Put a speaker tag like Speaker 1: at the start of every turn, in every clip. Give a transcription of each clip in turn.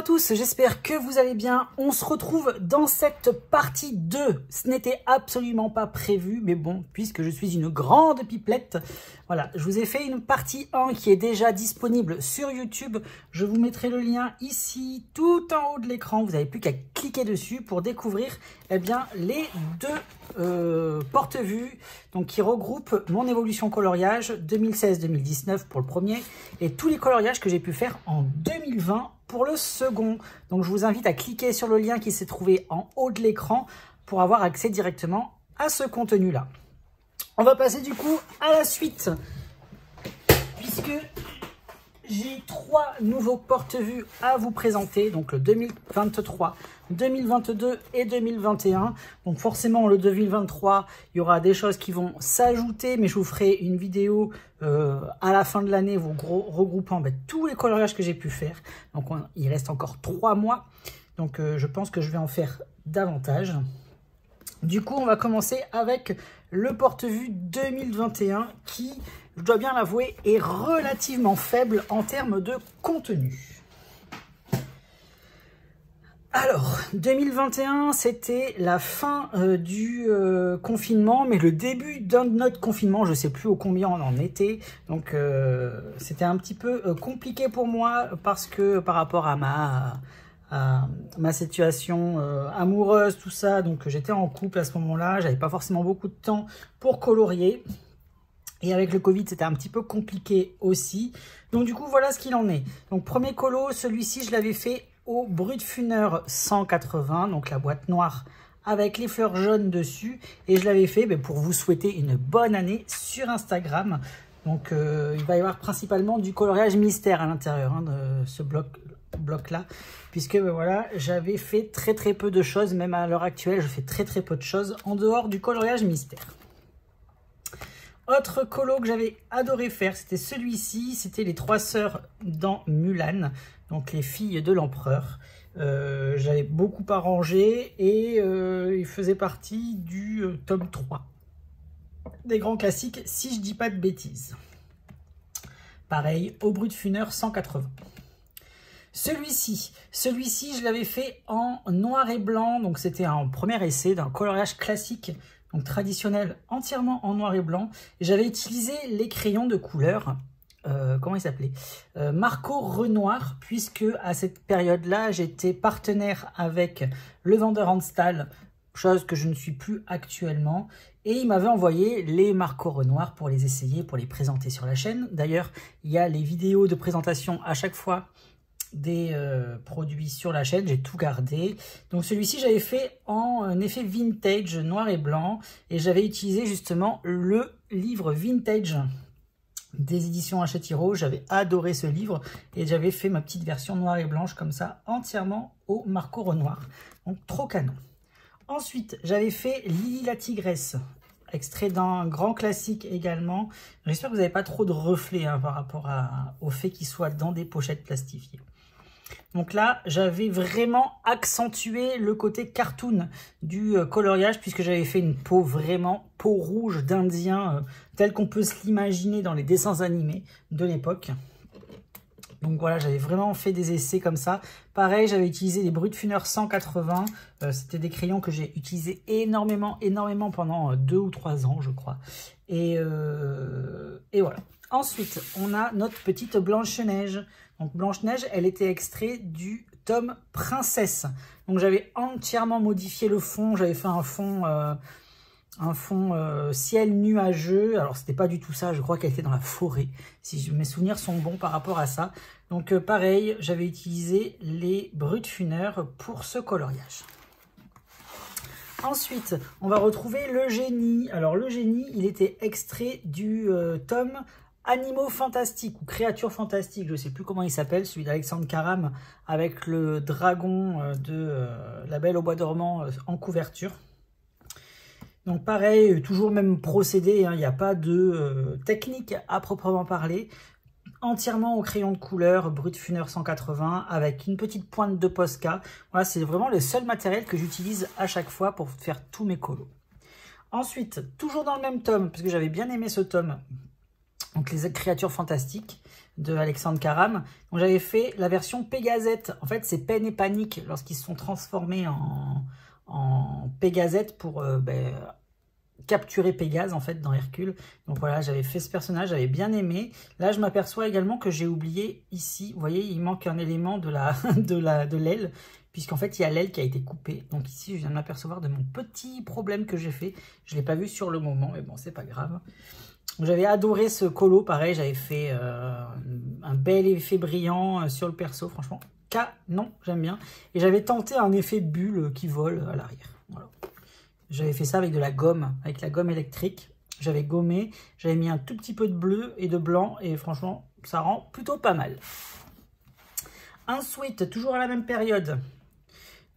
Speaker 1: tous, j'espère que vous allez bien. On se retrouve dans cette partie 2. Ce n'était absolument pas prévu, mais bon, puisque je suis une grande pipelette, voilà, je vous ai fait une partie 1 qui est déjà disponible sur YouTube. Je vous mettrai le lien ici, tout en haut de l'écran. Vous n'avez plus qu'à cliquer dessus pour découvrir eh bien, les deux porte-vues qui regroupent mon évolution coloriage 2016-2019 pour le premier et tous les coloriages que j'ai pu faire en 2020 pour le second. Donc je vous invite à cliquer sur le lien qui s'est trouvé en haut de l'écran pour avoir accès directement à ce contenu-là. On va passer du coup à la suite, puisque j'ai 3 nouveaux porte-vues à vous présenter, donc le 2023, 2022 et 2021. Donc forcément le 2023, il y aura des choses qui vont s'ajouter, mais je vous ferai une vidéo à la fin de l'année, vous regroupant tous les coloriages que j'ai pu faire. Donc il reste encore 3 mois, donc je pense que je vais en faire davantage. Du coup, on va commencer avec le porte-vue 2021 qui, je dois bien l'avouer, est relativement faible en termes de contenu. Alors, 2021, c'était la fin du confinement, mais le début d'un autre confinement, je ne sais plus au combien on en était. Donc, c'était un petit peu compliqué pour moi parce que par rapport à ma situation amoureuse, tout ça, donc j'étais en couple à ce moment-là, j'avais pas forcément beaucoup de temps pour colorier. Et avec le Covid, c'était un petit peu compliqué aussi. Donc du coup, voilà ce qu'il en est. Donc premier colo, celui-ci, je l'avais fait au Brutfuner 180, donc la boîte noire avec les fleurs jaunes dessus. Et je l'avais fait pour vous souhaiter une bonne année sur Instagram. Donc il va y avoir principalement du coloriage mystère à l'intérieur de ce bloc-là. Puisque voilà, j'avais fait très peu de choses, même à l'heure actuelle, je fais très peu de choses en dehors du coloriage mystère. Autre colo que j'avais adoré faire, c'était celui-ci, c'était les 3 sœurs dans Mulan, donc les filles de l'empereur. J'avais beaucoup arrangé et il faisait partie du tome 3 des grands classiques, si je dis pas de bêtises. Pareil, au Brutfuner 180. Celui-ci, je l'avais fait en noir et blanc, donc c'était un premier essai d'un coloriage classique, donc traditionnel, entièrement en noir et blanc. J'avais utilisé les crayons de couleur, comment il s'appelait, Marco Renoir, puisque à cette période-là, j'étais partenaire avec le vendeur Anstal, chose que je ne suis plus actuellement, et il m'avait envoyé les Marco Renoir pour les essayer, pour les présenter sur la chaîne. D'ailleurs, il y a les vidéos de présentation à chaque fois des produits sur la chaîne, j'ai tout gardé. Donc celui-ci j'avais fait en effet vintage noir et blanc et j'avais utilisé justement le livre vintage des éditions Hachette Heroes. J'avais adoré ce livre et j'avais fait ma petite version noire et blanche comme ça, entièrement au Marco Renoir, donc trop canon. Ensuite j'avais fait Lily la tigresse, extrait d'un grand classique également. J'espère que vous n'avez pas trop de reflets par rapport au fait qu'il soit dans des pochettes plastifiées. Donc là, j'avais vraiment accentué le côté cartoon du coloriage, puisque j'avais fait une peau vraiment peau rouge d'Indien, telle qu'on peut se l'imaginer dans les dessins animés de l'époque. Donc voilà, j'avais vraiment fait des essais comme ça. Pareil, j'avais utilisé les Brutfuner 180. C'était des crayons que j'ai utilisés énormément pendant 2 ou 3 ans, je crois. Et voilà. Ensuite, on a notre petite Blanche-Neige. Donc Blanche-Neige, elle était extraite du tome Princesse. Donc j'avais entièrement modifié le fond. J'avais fait un fond ciel nuageux. Alors c'était pas du tout ça, je crois qu'elle était dans la forêt, si mes souvenirs sont bons par rapport à ça. Donc pareil, j'avais utilisé les Brutfuner pour ce coloriage. Ensuite, on va retrouver le génie. Alors le génie, il était extrait du tome Animaux fantastiques ou créatures fantastiques, je ne sais plus comment il s'appelle, celui d'Alexandre Caram avec le dragon de La Belle au Bois dormant en couverture. Donc pareil, toujours même procédé, il n'y a pas de technique à proprement parler. Entièrement au crayon de couleur, Brutfuner 180, avec une petite pointe de Posca. Voilà, c'est vraiment le seul matériel que j'utilise à chaque fois pour faire tous mes colos. Ensuite, toujours dans le même tome, parce que j'avais bien aimé ce tome, donc les créatures fantastiques de Alexandre Caram. Donc j'avais fait la version Pégazette. En fait, c'est Peine et Panique lorsqu'ils se sont transformés en Pégazette pour capturer Pégase en fait dans Hercule. Donc voilà, j'avais fait ce personnage, j'avais bien aimé. Là, je m'aperçois également que j'ai oublié ici, vous voyez, il manque un élément de l'aile, puisqu'en fait, il y a l'aile qui a été coupée. Donc ici, je viens de m'apercevoir de mon petit problème que j'ai fait. Je ne l'ai pas vu sur le moment, mais bon, c'est pas grave. J'avais adoré ce colo, pareil, j'avais fait un bel effet brillant sur le perso, franchement, canon, j'aime bien. Et j'avais tenté un effet bulle qui vole à l'arrière, voilà. J'avais fait ça avec de la gomme, avec la gomme électrique. J'avais gommé, j'avais mis un tout petit peu de bleu et de blanc, et franchement, ça rend plutôt pas mal. Ensuite, toujours à la même période,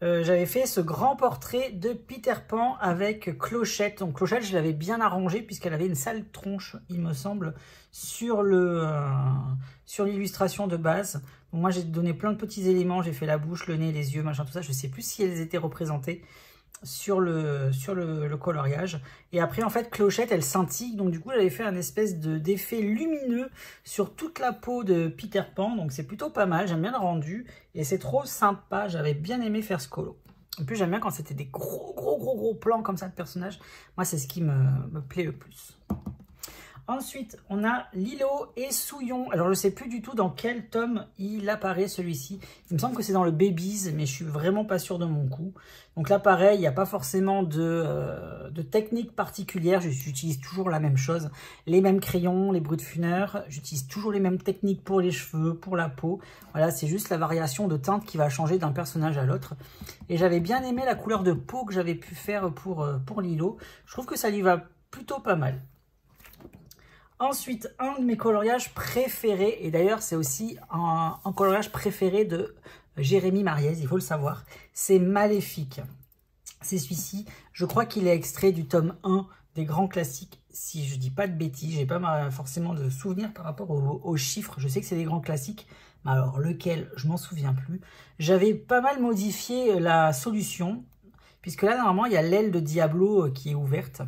Speaker 1: j'avais fait ce grand portrait de Peter Pan avec Clochette. Donc Clochette, je l'avais bien arrangé puisqu'elle avait une sale tronche, il me semble, sur l'illustration de base. Donc moi, j'ai donné plein de petits éléments. J'ai fait la bouche, le nez, les yeux, machin, tout ça. Je ne sais plus si elles étaient représentées sur le coloriage. Et après, en fait, Clochette, elle scintille. Donc du coup, j'avais fait un espèce d'effet lumineux sur toute la peau de Peter Pan. Donc c'est plutôt pas mal. J'aime bien le rendu. Et c'est trop sympa. J'avais bien aimé faire ce colo. En plus, j'aime bien quand c'était des gros plans comme ça de personnages. Moi, c'est ce qui me plaît le plus. Ensuite, on a Lilo et Souillon. Alors, je ne sais plus du tout dans quel tome il apparaît, celui-ci. Il me semble que c'est dans le Babies, mais je suis vraiment pas sûr de mon coup. Donc là, pareil, il n'y a pas forcément de technique particulière. J'utilise toujours la même chose. Les mêmes crayons, les brutes funeurs. J'utilise toujours les mêmes techniques pour les cheveux, pour la peau. Voilà, c'est juste la variation de teinte qui va changer d'un personnage à l'autre. Et j'avais bien aimé la couleur de peau que j'avais pu faire pour Lilo. Je trouve que ça lui va plutôt pas mal. Ensuite, un de mes coloriages préférés, et d'ailleurs c'est aussi un coloriage préféré de Jérémy Mariez, il faut le savoir, c'est Maléfique. C'est celui-ci, je crois qu'il est extrait du tome 1 des grands classiques, si je dis pas de bêtises, j'ai pas forcément de souvenirs par rapport aux chiffres, je sais que c'est des grands classiques, mais alors lequel, je m'en souviens plus. J'avais pas mal modifié la solution, puisque là normalement il y a l'aile de Diablo qui est ouverte.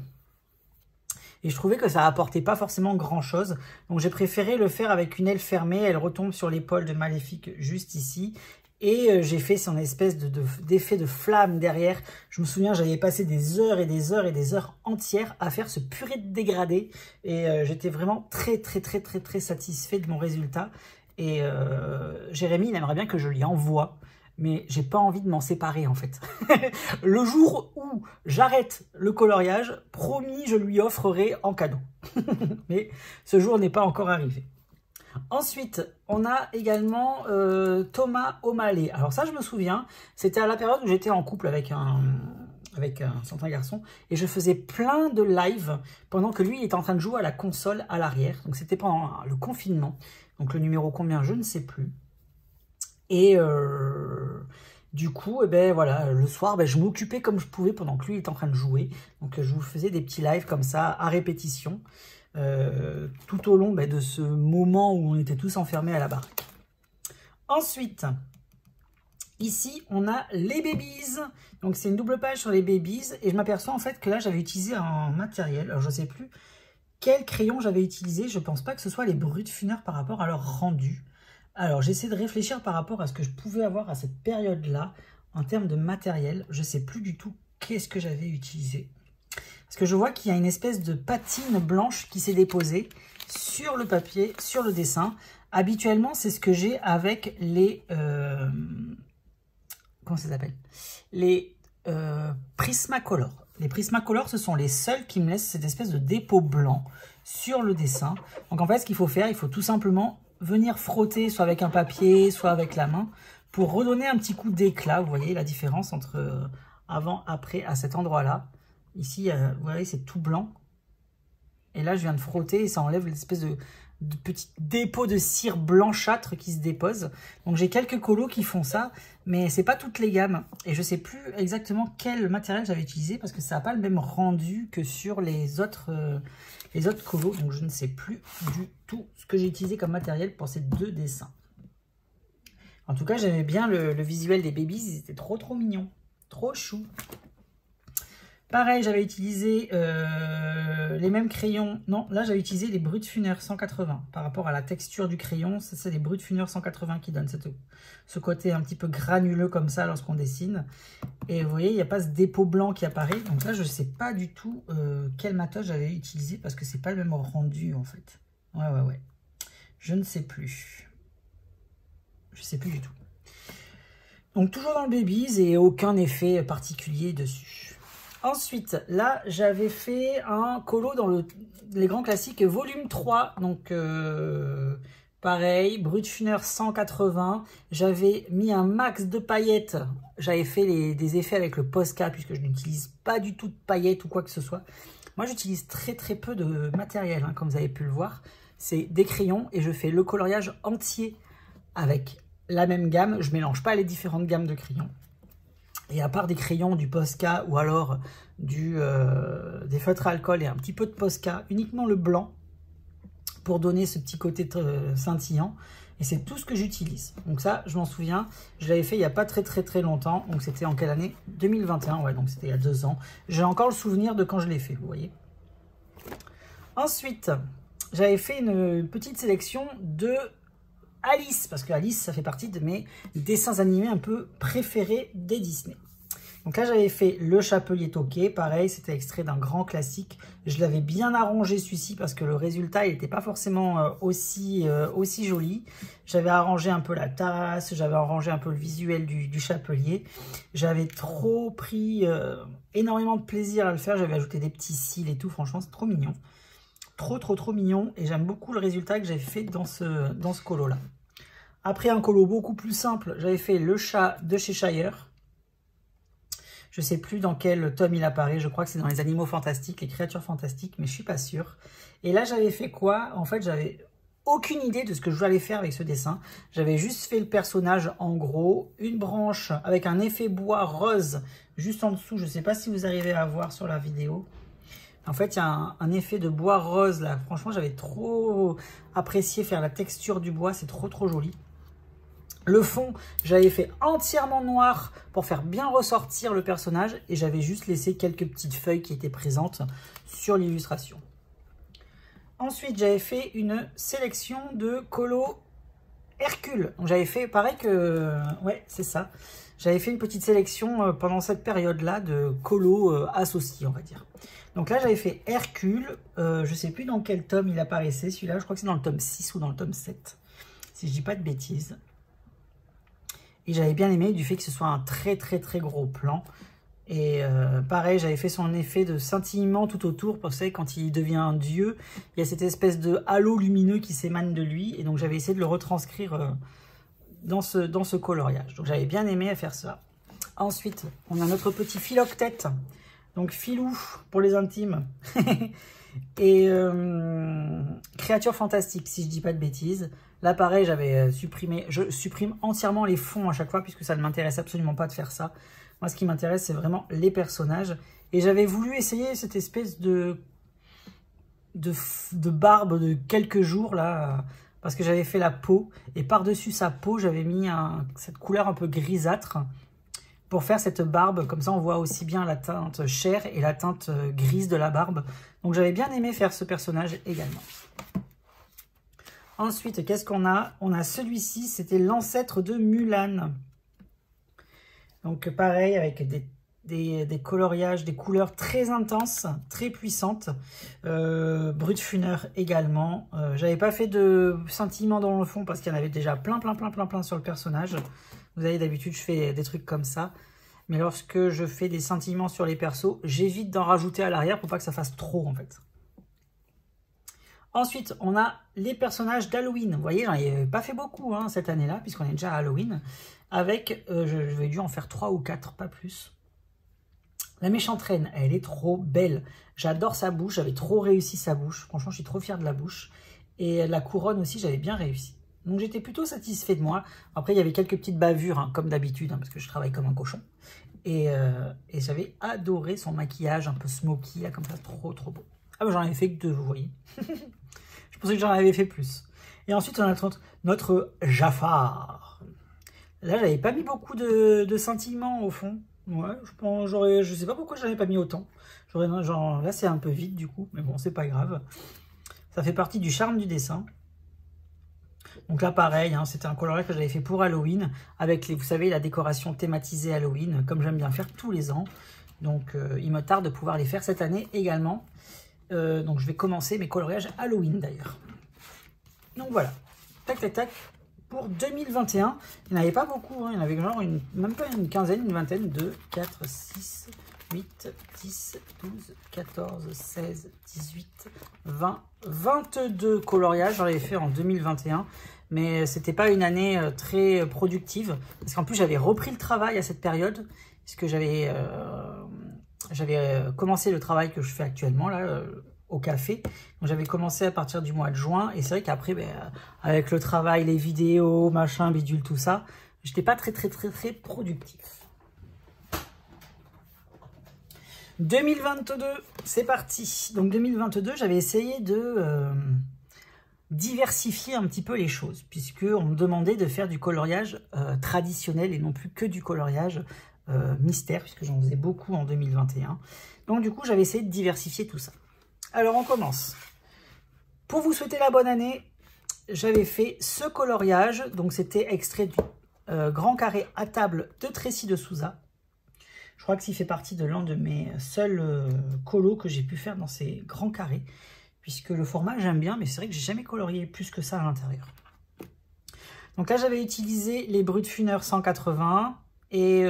Speaker 1: Et je trouvais que ça apportait pas forcément grand chose. Donc j'ai préféré le faire avec une aile fermée. Elle retombe sur l'épaule de Maléfique juste ici. Et j'ai fait son espèce d'effet de flamme derrière. Je me souviens, j'avais passé des heures et des heures et des heures entières à faire ce purée de dégradé. Et j'étais vraiment très satisfait de mon résultat. Et Jérémy, il aimerait bien que je lui envoie. Mais j'ai pas envie de m'en séparer en fait. Le jour où j'arrête le coloriage, promis, je lui offrerai en cadeau. Mais ce jour n'est pas encore arrivé. Ensuite, on a également Thomas O'Malley. Alors ça, je me souviens, c'était à la période où j'étais en couple avec un certain garçon. Et je faisais plein de lives pendant que lui, il était en train de jouer à la console à l'arrière. Donc c'était pendant le confinement. Donc le numéro combien, je ne sais plus. Et du coup, voilà, le soir, je m'occupais comme je pouvais pendant que lui était en train de jouer. Donc je vous faisais des petits lives comme ça, à répétition, tout au long de ce moment où on était tous enfermés à la baraque. Ensuite, ici, on a les Babies. Donc c'est une double page sur les Babies. Et je m'aperçois en fait que là, j'avais utilisé un matériel. Alors je ne sais plus quel crayon j'avais utilisé. Je ne pense pas que ce soit les brutes funeurs par rapport à leur rendu. Alors, j'essaie de réfléchir par rapport à ce que je pouvais avoir à cette période-là, en termes de matériel. Je ne sais plus du tout qu'est-ce que j'avais utilisé. Parce que je vois qu'il y a une espèce de patine blanche qui s'est déposée sur le papier, sur le dessin. Habituellement, c'est ce que j'ai avec les... comment ça s'appelle? Les Prismacolor. Les Prismacolor, ce sont les seuls qui me laissent cette espèce de dépôt blanc sur le dessin. Donc, en fait, ce qu'il faut faire, il faut tout simplement venir frotter soit avec un papier, soit avec la main, pour redonner un petit coup d'éclat. Vous voyez la différence entre avant, après, à cet endroit-là. Ici, vous voyez, c'est tout blanc. Et là, je viens de frotter et ça enlève l'espèce de petit dépôt de cire blanchâtre qui se dépose. Donc, j'ai quelques colos qui font ça, mais c'est pas toutes les gammes. Et je sais plus exactement quel matériel j'avais utilisé parce que ça n'a pas le même rendu que sur les autres colos. Donc, je ne sais plus du tout ce que j'ai utilisé comme matériel pour ces deux dessins. En tout cas, j'aimais bien le visuel des Babies. Ils étaient trop mignons. Trop chou. Pareil, j'avais utilisé les mêmes crayons. Non, là, j'avais utilisé les Brutfuner 180. Par rapport à la texture du crayon, c'est les Brutfuner 180 qui donnent ce côté un petit peu granuleux comme ça lorsqu'on dessine. Et vous voyez, il n'y a pas ce dépôt blanc qui apparaît. Donc là, je ne sais pas du tout quel matos j'avais utilisé parce que c'est pas le même rendu en fait. Ouais. Je ne sais plus. Je sais plus du tout. Donc toujours dans le Baby's et aucun effet particulier dessus. Ensuite, là, j'avais fait un colo dans les grands classiques volume 3. Donc, pareil, Brutfuner 180. J'avais mis un max de paillettes. J'avais fait des effets avec le Posca puisque je n'utilise pas du tout de paillettes ou quoi que ce soit. Moi, j'utilise très peu de matériel, hein, comme vous avez pu le voir. C'est des crayons et je fais le coloriage entier avec la même gamme. Je ne mélange pas les différentes gammes de crayons. Et à part des crayons, du Posca ou alors des feutres à alcool et un petit peu de Posca, uniquement le blanc pour donner ce petit côté scintillant. Et c'est tout ce que j'utilise. Donc ça, je m'en souviens, je l'avais fait il n'y a pas très longtemps. Donc c'était en quelle année? 2021, ouais, donc c'était il y a 2 ans. J'ai encore le souvenir de quand je l'ai fait, vous voyez. Ensuite, j'avais fait une petite sélection de Alice, parce que Alice, ça fait partie de mes dessins animés un peu préférés des Disney. Donc là, j'avais fait le Chapelier Toqué. Pareil, c'était extrait d'un grand classique. Je l'avais bien arrangé celui-ci parce que le résultat, il n'était pas forcément aussi joli. J'avais arrangé un peu la tasse, j'avais arrangé un peu le visuel du chapelier. J'avais trop pris énormément de plaisir à le faire. J'avais ajouté des petits cils et tout. Franchement, c'est trop mignon. Trop mignon. Et j'aime beaucoup le résultat que j'avais fait dans ce colo-là. Après un colo beaucoup plus simple, j'avais fait le chat de Cheshire. Je ne sais plus dans quel tome il apparaît. Je crois que c'est dans les animaux fantastiques, les créatures fantastiques, mais je ne suis pas sûre. Et là, j'avais fait quoi? En fait, j'avais aucune idée de ce que je voulais faire avec ce dessin. J'avais juste fait le personnage en gros, une branche avec un effet bois rose juste en dessous. Je ne sais pas si vous arrivez à voir sur la vidéo. En fait, il y a un effet de bois rose là. Franchement, j'avais trop apprécié faire la texture du bois. C'est trop joli. Le fond, j'avais fait entièrement noir pour faire bien ressortir le personnage et j'avais juste laissé quelques petites feuilles qui étaient présentes sur l'illustration. Ensuite, j'avais fait une sélection de colo Hercule. Donc j'avais fait pareil que... Ouais, c'est ça. J'avais fait une petite sélection pendant cette période-là de colo associés, on va dire. Donc là, j'avais fait Hercule. Je ne sais plus dans quel tome il apparaissait, celui-là. Je crois que c'est dans le tome 6 ou dans le tome 7. Si je dis pas de bêtises. Et j'avais bien aimé du fait que ce soit un très gros plan. Et pareil, j'avais fait son effet de scintillement tout autour. Vous savez, quand il devient un dieu, il y a cette espèce de halo lumineux qui s'émane de lui. Et donc, j'avais essayé de le retranscrire dans ce coloriage. Donc, j'avais bien aimé faire ça. Ensuite, on a notre petit philoctète. Donc, Filou pour les intimes. Et créature fantastique, si je dis pas de bêtises. Là, pareil, j'avais supprimé. Je supprime entièrement les fonds à chaque fois puisque ça ne m'intéresse absolument pas de faire ça. Moi, ce qui m'intéresse, c'est vraiment les personnages. Et j'avais voulu essayer cette espèce de barbe de quelques jours, là, parce que j'avais fait la peau. Et par-dessus sa peau, j'avais mis cette couleur un peu grisâtre pour faire cette barbe. Comme ça, on voit aussi bien la teinte chair et la teinte grise de la barbe. Donc, j'avais bien aimé faire ce personnage également. Ensuite, qu'est-ce qu'on a? On a celui-ci, c'était l'ancêtre de Mulan. Donc pareil, avec des coloriages, des couleurs très intenses, très puissantes. Brutfuner également. J'avais pas fait de scintillement dans le fond parce qu'il y en avait déjà plein sur le personnage. Vous savez, d'habitude, je fais des trucs comme ça. Mais lorsque je fais des scintillements sur les persos, j'évite d'en rajouter à l'arrière pour pas que ça fasse trop en fait. Ensuite, on a les personnages d'Halloween. Vous voyez, j'en ai pas fait beaucoup hein, cette année-là, puisqu'on est déjà à Halloween. Avec, je vais dû en faire 3 ou 4, pas plus. La méchante reine, elle est trop belle. J'adore sa bouche, j'avais trop réussi sa bouche. Franchement, je suis trop fière de la bouche. Et la couronne aussi, j'avais bien réussi. Donc, j'étais plutôt satisfait de moi. Après, il y avait quelques petites bavures, hein, comme d'habitude, hein, parce que je travaille comme un cochon. Et j'avais adoré son maquillage un peu smoky, là, comme ça, trop beau. Ah, bah, j'en avais fait que 2, vous voyez. Je pensais que j'en avais fait plus. Et ensuite, on a notre Jafar. Là, j'avais pas mis beaucoup de scintillements au fond. Ouais, je sais pas pourquoi j'en ai pas mis autant. Genre, là, c'est un peu vide du coup, mais bon, c'est pas grave. Ça fait partie du charme du dessin. Donc là, pareil, hein, c'était un coloriage que j'avais fait pour Halloween, avec, vous savez, la décoration thématisée Halloween, comme j'aime bien faire tous les ans. Donc, il me tarde de pouvoir les faire cette année également. Donc, je vais commencer mes coloriages Halloween, d'ailleurs. Donc, voilà. Tac, tac, tac. Pour 2021, il n'y en avait pas beaucoup. Hein, il y en avait genre même pas une quinzaine, une vingtaine. 2, 4, 6, 8, 10, 12, 14, 16, 18, 20, 22 coloriages. J'en avais fait en 2021. Mais c'était pas une année très productive. Parce qu'en plus, j'avais repris le travail à cette période. Puisque j'avais commencé le travail que je fais actuellement, là, au café. Donc j'avais commencé à partir du mois de juin. Et c'est vrai qu'après, avec le travail, les vidéos, machin, bidule, tout ça, j'étais pas très productif. 2022, c'est parti. Donc 2022, j'avais essayé de diversifier un petit peu les choses, puisqu'on me demandait de faire du coloriage traditionnel et non plus que du coloriage mystère, puisque j'en faisais beaucoup en 2021. Donc du coup, j'avais essayé de diversifier tout ça. Alors, on commence. Pour vous souhaiter la bonne année, j'avais fait ce coloriage. Donc, c'était extrait du grand carré à table de Tracy de Souza. Je crois que s'il fait partie de l'un de mes seuls colos que j'ai pu faire dans ces grands carrés. Puisque le format, j'aime bien, mais c'est vrai que j'ai jamais colorié plus que ça à l'intérieur. Donc là, j'avais utilisé les Brutfuner 180. Et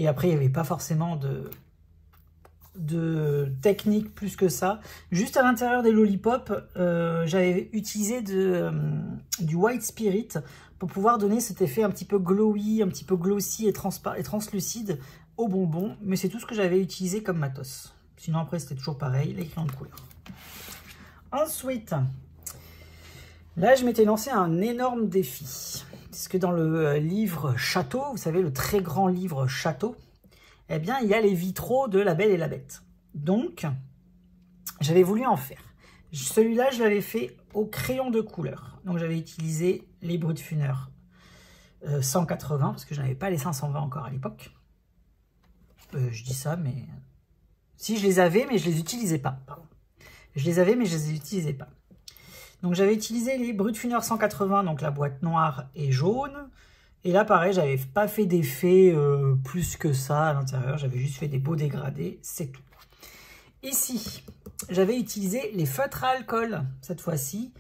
Speaker 1: après, il n'y avait pas forcément de technique plus que ça. Juste à l'intérieur des lollipops, j'avais utilisé du White Spirit pour pouvoir donner cet effet un petit peu glowy, un petit peu glossy et translucide au bonbon. Mais c'est tout ce que j'avais utilisé comme matos. Sinon après c'était toujours pareil, les crayons de couleur. Ensuite, là je m'étais lancé un énorme défi. Parce que dans le livre Château, vous savez, le très grand livre Château, eh bien, il y a les vitraux de La Belle et la Bête. Donc, j'avais voulu en faire. Celui-là, je l'avais fait au crayon de couleur. Donc, j'avais utilisé les Brutfuner 180, parce que je n'avais pas les 520 encore à l'époque. Je dis ça, mais... Si, je les avais, mais je les utilisais pas. Pardon. Je les avais, mais je les utilisais pas. Donc, j'avais utilisé les Brutfuner 180, donc la boîte noire et jaune. Et là, pareil, j'avais pas fait d'effet plus que ça à l'intérieur. J'avais juste fait des beaux dégradés, c'est tout. Ici, j'avais utilisé les feutres à alcool, cette fois-ci.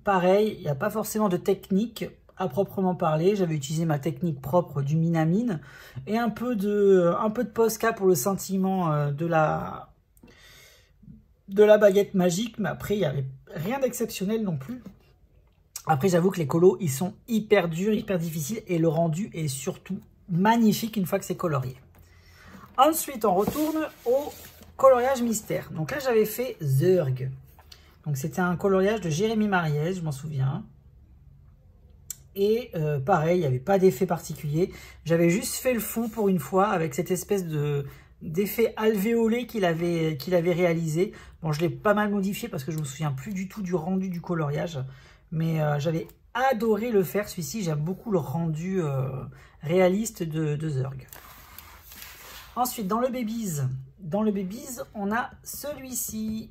Speaker 1: Pareil, il n'y a pas forcément de technique à proprement parler. J'avais utilisé ma technique propre du Minamine et un peu de Posca pour le sentiment de la baguette magique. Mais après, il n'y avait rien d'exceptionnel non plus. Après, j'avoue que les colos, ils sont hyper durs, hyper difficiles. Et le rendu est surtout magnifique une fois que c'est colorié. Ensuite, on retourne au coloriage mystère. Donc là, j'avais fait Zurg. Donc c'était un coloriage de Jérémy Mariez, je m'en souviens. Et pareil, il n'y avait pas d'effet particulier. J'avais juste fait le fond pour une fois avec cette espèce d'effet alvéolé qu'il avait réalisé. Bon, je l'ai pas mal modifié parce que je ne me souviens plus du tout du rendu du coloriage. Mais j'avais adoré le faire, celui-ci. J'aime beaucoup le rendu réaliste de Zurg. Ensuite, dans le Babies, on a celui-ci.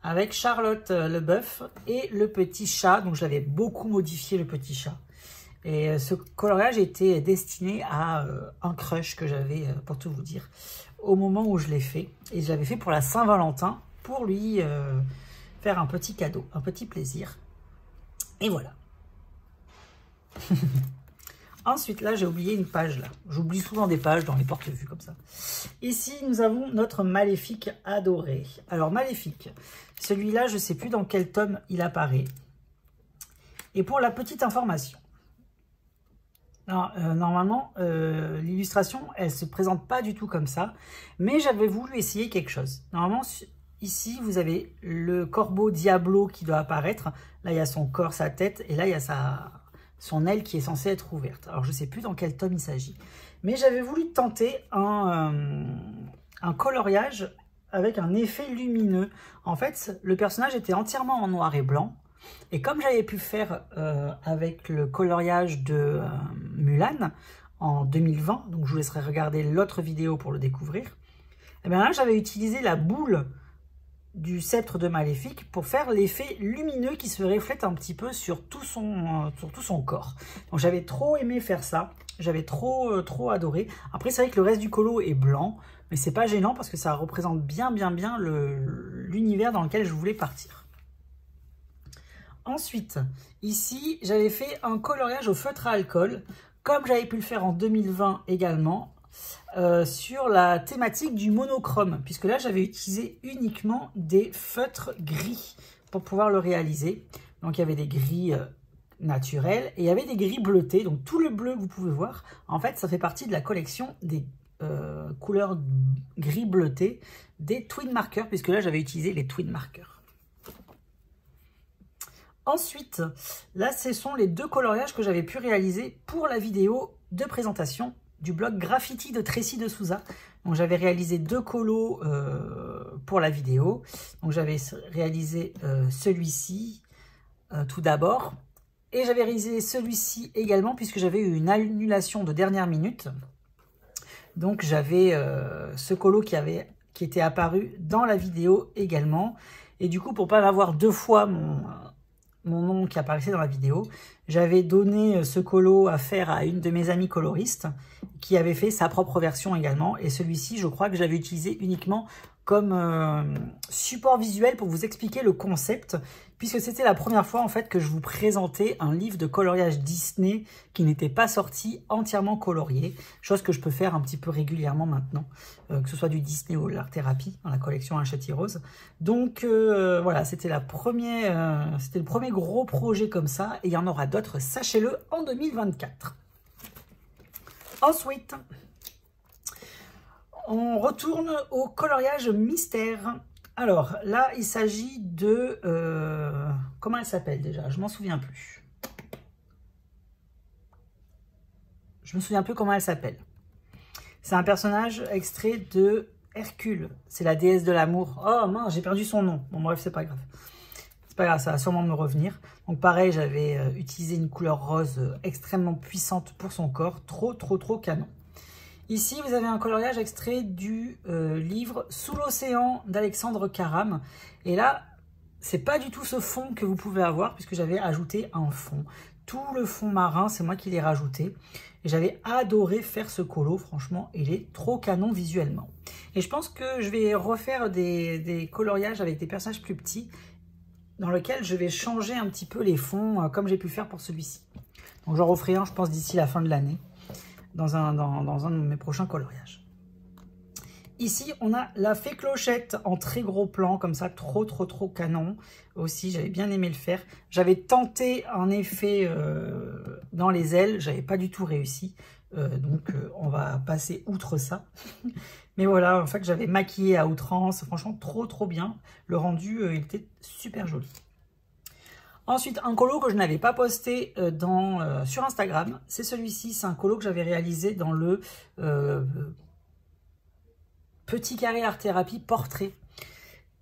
Speaker 1: Avec Charlotte Leboeuf et le petit chat. Donc, je l'avais beaucoup modifié, le petit chat. Et ce coloriage était destiné à un crush que j'avais, pour tout vous dire, au moment où je l'ai fait. Et je l'avais fait pour la Saint-Valentin, pour lui... faire un petit cadeau, un petit plaisir. Et voilà. Ensuite, là, j'ai oublié une page, là. J'oublie souvent des pages dans les porte-vues, comme ça. Ici, nous avons notre Maléfique adoré. Alors, Maléfique, celui-là, je ne sais plus dans quel tome il apparaît. Et pour la petite information, normalement, l'illustration, elle ne se présente pas du tout comme ça. Mais j'avais voulu essayer quelque chose. Normalement, ici, vous avez le corbeau Diablo qui doit apparaître. Là, il y a son corps, sa tête. Et là, il y a son aile qui est censée être ouverte. Alors, je ne sais plus dans quel tome il s'agit. Mais j'avais voulu tenter un coloriage avec un effet lumineux. En fait, le personnage était entièrement en noir et blanc. Et comme j'avais pu faire avec le coloriage de Mulan en 2020, donc je vous laisserai regarder l'autre vidéo pour le découvrir, et bien là j'avais utilisé la boule du sceptre de Maléfique pour faire l'effet lumineux qui se reflète un petit peu sur tout son corps. Donc j'avais trop aimé faire ça, j'avais trop adoré. Après c'est vrai que le reste du colo est blanc, mais c'est pas gênant parce que ça représente bien l'univers dans lequel je voulais partir. Ensuite, ici j'avais fait un coloriage au feutre à alcool, comme j'avais pu le faire en 2020 également, sur la thématique du monochrome, puisque là j'avais utilisé uniquement des feutres gris pour pouvoir le réaliser. Donc il y avait des gris naturels et il y avait des gris bleutés, donc tout le bleu que vous pouvez voir, en fait ça fait partie de la collection des couleurs gris bleuté des Twin Markers, puisque là j'avais utilisé les Twin Markers. Ensuite, là ce sont les deux coloriages que j'avais pu réaliser pour la vidéo de présentation du blog Graffiti de Tracy de Souza. Donc j'avais réalisé deux colos pour la vidéo. Donc j'avais réalisé celui-ci tout d'abord. Et j'avais réalisé celui-ci également puisque j'avais eu une annulation de dernière minute. Donc j'avais ce colo qui était apparu dans la vidéo également. Et du coup, pour pas avoir deux fois mon nom qui apparaissait dans la vidéo, j'avais donné ce colo à faire à une de mes amies coloristes qui avait fait sa propre version également. Et celui-ci, je crois que j'avais utilisé uniquement comme support visuel pour vous expliquer le concept, puisque c'était la première fois en fait que je vous présentais un livre de coloriage Disney qui n'était pas sorti entièrement colorié, chose que je peux faire un petit peu régulièrement maintenant, que ce soit du Disney ou l'Art Thérapie dans la collection Hachette Rose. Donc voilà, c'était le premier gros projet comme ça, et il y en aura d'autres, sachez-le, en 2024. Ensuite, on retourne au coloriage mystère. Alors là, il s'agit de... comment elle s'appelle déjà? Je m'en souviens plus. Je me souviens plus comment elle s'appelle. C'est un personnage extrait de Hercule. C'est la déesse de l'amour. Oh mince, j'ai perdu son nom. Bon bref, c'est pas grave. C'est pas grave, ça va sûrement me revenir. Donc pareil, j'avais utilisé une couleur rose extrêmement puissante pour son corps. Trop canon. Ici, vous avez un coloriage extrait du livre Sous l'océan d'Alexandre Caram. Et là, c'est pas du tout ce fond que vous pouvez avoir puisque j'avais ajouté un fond. Tout le fond marin, c'est moi qui l'ai rajouté. Et j'avais adoré faire ce colo. Franchement, il est trop canon visuellement. Et je pense que je vais refaire des coloriages avec des personnages plus petits dans lesquels je vais changer un petit peu les fonds comme j'ai pu faire pour celui-ci. Donc j'en referai un, je pense, d'ici la fin de l'année. Dans un de mes prochains coloriages. Ici, on a la fée Clochette en très gros plan, comme ça, trop canon. Aussi, j'avais bien aimé le faire. J'avais tenté un effet dans les ailes, j'avais pas du tout réussi. Donc, on va passer outre ça. Mais voilà, en fait, j'avais maquillé à outrance. Franchement, trop bien. Le rendu, il était super joli. Ensuite, un colo que je n'avais pas posté sur Instagram, c'est celui-ci. C'est un colo que j'avais réalisé dans le Petit Carré Art Thérapie Portrait.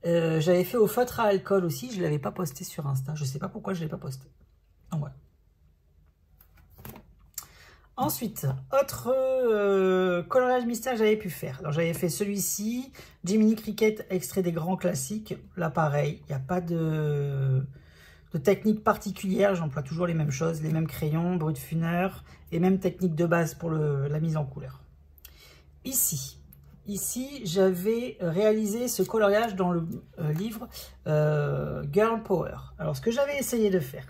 Speaker 1: J'avais fait au feutre à alcool aussi, je ne l'avais pas posté sur Insta. Je ne sais pas pourquoi je ne l'ai pas posté. Donc voilà. Ensuite, autre coloriage mystère que j'avais pu faire. Alors j'avais fait celui-ci, Jiminy Cricket, extrait des grands classiques. Là pareil, il n'y a pas de technique particulière, j'emploie toujours les mêmes choses, les mêmes crayons, Brutfuner, et même technique de base pour la mise en couleur. Ici j'avais réalisé ce coloriage dans le livre Girl Power. Alors ce que j'avais essayé de faire,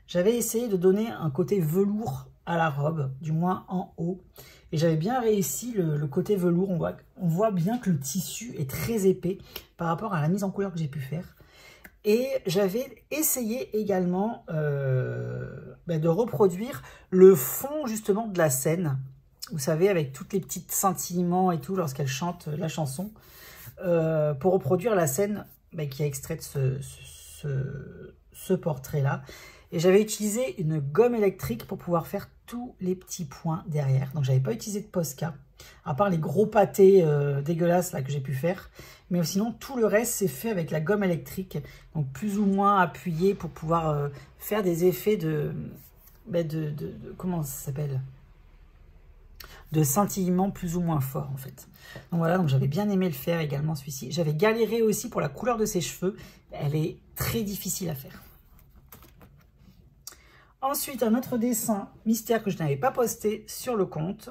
Speaker 1: j'avais essayé de donner un côté velours à la robe, du moins en haut, et j'avais bien réussi le côté velours. On voit bien que le tissu est très épais par rapport à la mise en couleur que j'ai pu faire. Et j'avais essayé également de reproduire le fond justement de la scène. Vous savez, avec toutes les petites scintillements et tout lorsqu'elle chante la chanson. Pour reproduire la scène qui est extraite de ce portrait-là. Et j'avais utilisé une gomme électrique pour pouvoir faire tous les petits points derrière. Donc j'avais pas utilisé de Posca, à part les gros pâtés dégueulasses là que j'ai pu faire. Mais sinon tout le reste c'est fait avec la gomme électrique. Donc plus ou moins appuyé pour pouvoir faire des effets de comment ça s'appelle, de scintillement plus ou moins fort en fait. Donc voilà, donc j'avais bien aimé le faire également celui-ci. J'avais galéré aussi pour la couleur de ses cheveux. Elle est très difficile à faire. Ensuite, un autre dessin mystère que je n'avais pas posté sur le compte.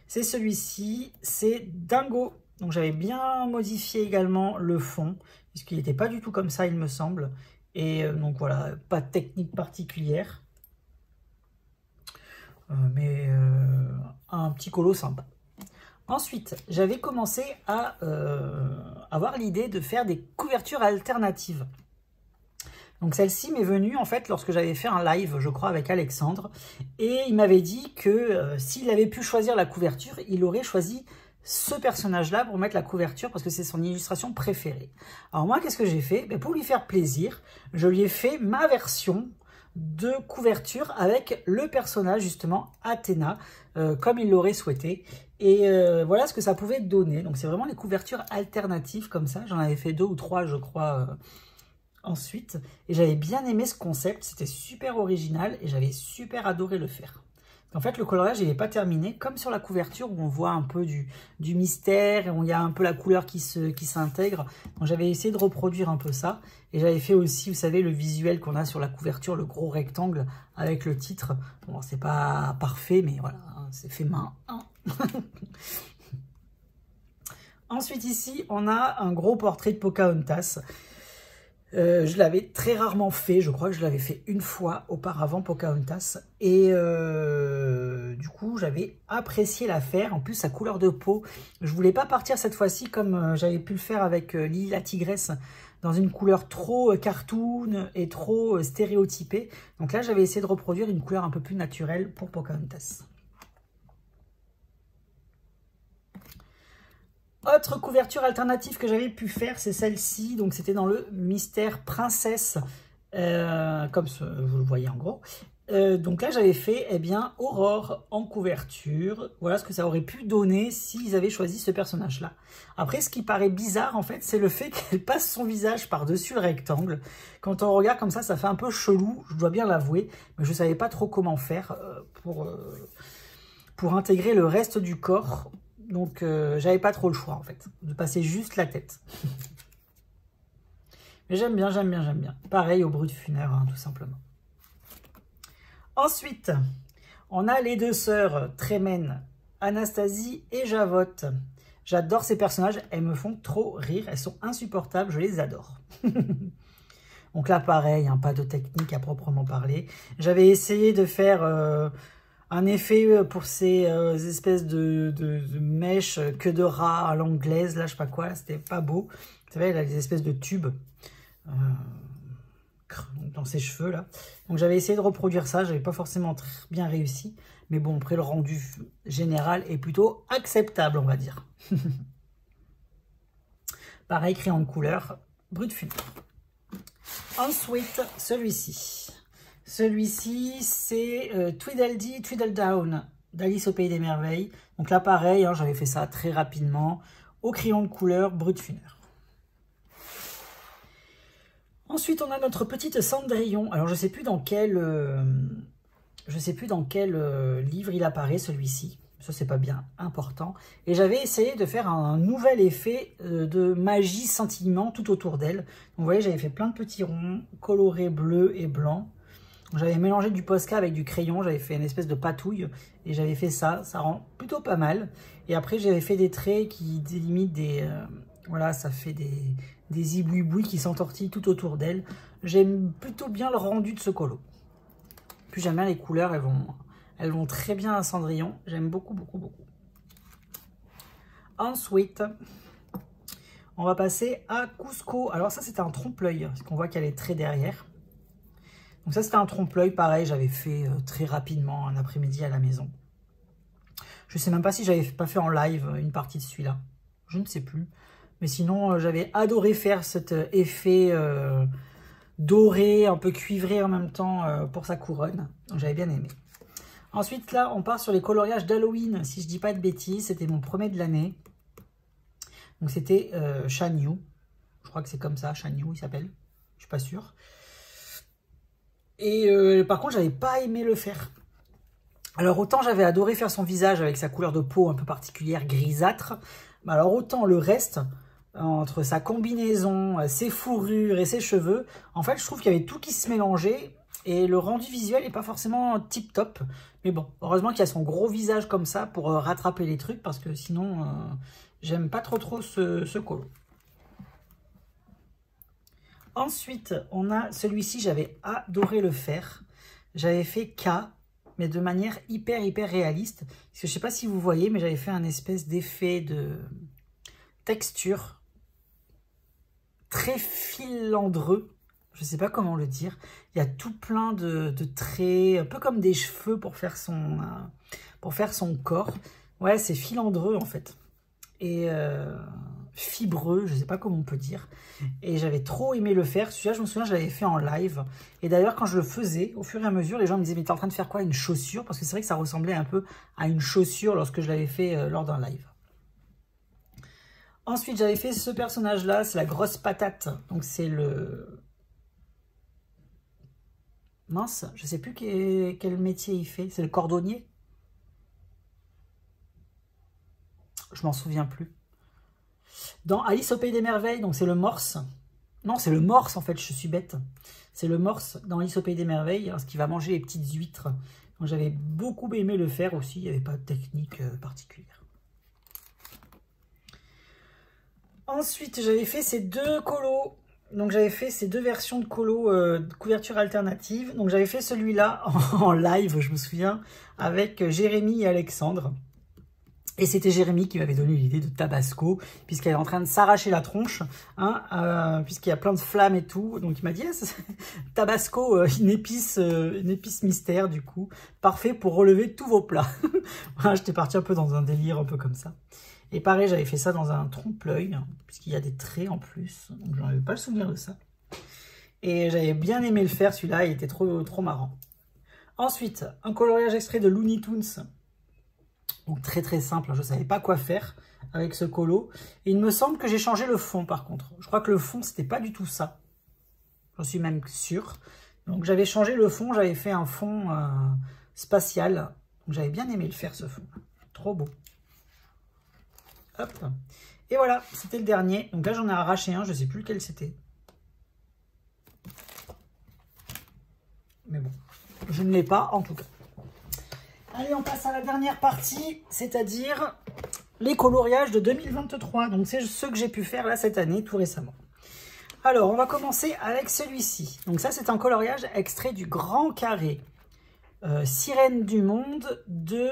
Speaker 1: C'est celui-ci, c'est Dingo. Donc j'avais bien modifié également le fond, puisqu'il n'était pas du tout comme ça il me semble. Et donc voilà, pas de technique particulière. Mais un petit colo sympa. Ensuite, j'avais commencé à avoir l'idée de faire des couvertures alternatives. Donc celle-ci m'est venue en fait lorsque j'avais fait un live, je crois, avec Alexandre. Et il m'avait dit que s'il avait pu choisir la couverture, il aurait choisi ce personnage-là pour mettre la couverture parce que c'est son illustration préférée. Alors moi, qu'est-ce que j'ai fait? Pour lui faire plaisir, je lui ai fait ma version de couverture avec le personnage justement Athéna comme il l'aurait souhaité, et voilà ce que ça pouvait donner. Donc c'est vraiment les couvertures alternatives comme ça, j'en avais fait 2 ou 3 je crois ensuite, et j'avais bien aimé ce concept, c'était super original et j'avais super adoré le faire. En fait, le coloriage, il n'est pas terminé, comme sur la couverture où on voit un peu du mystère et où il y a un peu la couleur qui s'intègre. Donc, j'avais essayé de reproduire un peu ça. Et j'avais fait aussi, vous savez, le visuel qu'on a sur la couverture, le gros rectangle avec le titre. Bon, c'est pas parfait, mais voilà, hein, c'est fait main. Hein. Ensuite, ici, on a un gros portrait de Pocahontas. Je l'avais très rarement fait, je crois que je l'avais fait une fois auparavant, Pocahontas, et du coup j'avais apprécié la faire. En plus sa couleur de peau, je voulais pas partir cette fois-ci comme j'avais pu le faire avec Lily la tigresse, dans une couleur trop cartoon et trop stéréotypée. Donc là j'avais essayé de reproduire une couleur un peu plus naturelle pour Pocahontas. Autre couverture alternative que j'avais pu faire, c'est celle-ci. Donc, c'était dans le Mystère Princesse, comme vous le voyez en gros. Donc là, j'avais fait, eh bien, Aurore en couverture. Voilà ce que ça aurait pu donner s'ils avaient choisi ce personnage-là. Après, ce qui paraît bizarre, en fait, c'est le fait qu'elle passe son visage par-dessus le rectangle. Quand on regarde comme ça fait un peu chelou, je dois bien l'avouer. Mais je ne savais pas trop comment faire pour intégrer le reste du corps. Donc, j'avais pas trop le choix, en fait, de passer juste la tête. Mais j'aime bien, j'aime bien, j'aime bien. Pareil au Brut Funère, hein, tout simplement. Ensuite, on a les deux sœurs Trémène, Anastasie et Javotte. J'adore ces personnages, elles me font trop rire, elles sont insupportables, je les adore. Donc là, pareil, hein, pas de technique à proprement parler. J'avais essayé de faire... un effet pour ces espèces de mèches, queue de rat à l'anglaise, là, je sais pas quoi, c'était pas beau. Vous savez, elle a des espèces de tubes dans ses cheveux, là. Donc, j'avais essayé de reproduire ça, j'avais pas forcément très bien réussi. Mais bon, après, le rendu général est plutôt acceptable, on va dire. Pareil, crayon de couleur, Brut Funère. Ensuite, celui-ci. Celui-ci, c'est Tweedledee, Tweedledown d'Alice au Pays des Merveilles. Donc là, pareil, hein, j'avais fait ça très rapidement, au crayon de couleur, Brut Funère. Ensuite, on a notre petite Cendrillon. Alors, je ne sais plus dans quel, livre il apparaît, celui-ci. Ça, c'est pas bien important. Et j'avais essayé de faire un nouvel effet de magie scintillement tout autour d'elle. Donc, vous voyez, j'avais fait plein de petits ronds colorés bleu et blanc. J'avais mélangé du Posca avec du crayon, j'avais fait une espèce de patouille et j'avais fait ça, ça rend plutôt pas mal. Et après j'avais fait des traits qui délimitent des... voilà, ça fait des ibouibouis qui s'entortillent tout autour d'elle. J'aime plutôt bien le rendu de ce colo. Puis j'aime bien les couleurs, elles vont très bien à Cendrillon. J'aime beaucoup, beaucoup, beaucoup. Ensuite, on va passer à Cusco. Alors ça, c'était un trompe-l'œil, parce qu'on voit qu'il y a les traits derrière. Donc ça, c'était un trompe-l'œil, pareil, j'avais fait très rapidement un après-midi à la maison. Je ne sais même pas si j'avais pas fait en live une partie de celui-là. Je ne sais plus. Mais sinon, j'avais adoré faire cet effet doré, un peu cuivré en même temps pour sa couronne. Donc j'avais bien aimé. Ensuite là, on part sur les coloriages d'Halloween, si je dis pas de bêtises. C'était mon premier de l'année. Donc c'était Shan Yu. Je crois que c'est comme ça, Shan Yu il s'appelle. Je suis pas sûre. Et par contre, j'avais pas aimé le faire. Alors autant j'avais adoré faire son visage avec sa couleur de peau un peu particulière, grisâtre. Mais alors autant le reste, entre sa combinaison, ses fourrures et ses cheveux, en fait je trouve qu'il y avait tout qui se mélangeait. Et le rendu visuel n'est pas forcément tip top. Mais bon, heureusement qu'il y a son gros visage comme ça pour rattraper les trucs. Parce que sinon, j'aime pas trop ce colo. Ensuite, on a celui-ci, j'avais adoré le faire. J'avais fait K, mais de manière hyper réaliste. Parce que je sais pas si vous voyez, mais j'avais fait un espèce d'effet de texture très filandreux. Je sais pas comment le dire. Il y a tout plein de traits, un peu comme des cheveux pour faire son corps. Ouais, c'est filandreux en fait. Et fibreux, je sais pas comment on peut dire. Et j'avais trop aimé le faire. Celui-là, je me souviens, je l'avais fait en live. Et d'ailleurs, quand je le faisais, au fur et à mesure, les gens me disaient, mais t'es en train de faire quoi, une chaussure? Parce que c'est vrai que ça ressemblait un peu à une chaussure lorsque je l'avais fait lors d'un live. Ensuite, j'avais fait ce personnage-là, c'est la grosse patate. Donc, c'est le... Mince, je sais plus quel métier il fait. C'est le cordonnier? Je m'en souviens plus. Dans Alice au Pays des Merveilles, donc c'est le morse. Non, c'est le morse en fait, je suis bête. C'est le morse dans Alice au Pays des Merveilles, parce qu'il va manger les petites huîtres. Donc j'avais beaucoup aimé le faire aussi, il n'y avait pas de technique particulière. Ensuite, j'avais fait ces deux colos. Donc j'avais fait ces deux versions de colos de couverture alternative. Donc j'avais fait celui-là en live, je me souviens, avec Jérémy et Alexandre. Et c'était Jérémy qui m'avait donné l'idée de Tabasco, puisqu'elle est en train de s'arracher la tronche, hein, puisqu'il y a plein de flammes et tout. Donc il m'a dit, Tabasco, une épice mystère du coup, parfait pour relever tous vos plats. Voilà, j'étais parti un peu dans un délire un peu comme ça. Et pareil, j'avais fait ça dans un trompe-l'œil, hein, puisqu'il y a des traits en plus, donc j'en avais pas le souvenir de ça. Et j'avais bien aimé le faire, celui-là, il était trop marrant. Ensuite, un coloriage extrait de Looney Tunes. Donc très simple, je ne savais pas quoi faire avec ce colo. Et il me semble que j'ai changé le fond par contre. Je crois que le fond, c'était pas du tout ça. J'en suis même sûre. Donc j'avais changé le fond, j'avais fait un fond spatial. Donc j'avais bien aimé le faire ce fond. Trop beau. Hop. Et voilà, c'était le dernier. Donc là j'en ai arraché un, je ne sais plus lequel c'était. Mais bon, je ne l'ai pas en tout cas. Allez, on passe à la dernière partie, c'est-à-dire les coloriages de 2023. Donc, c'est ce que j'ai pu faire là cette année, tout récemment. Alors, on va commencer avec celui-ci. Donc, ça, c'est un coloriage extrait du Grand Carré. Sirène du Monde de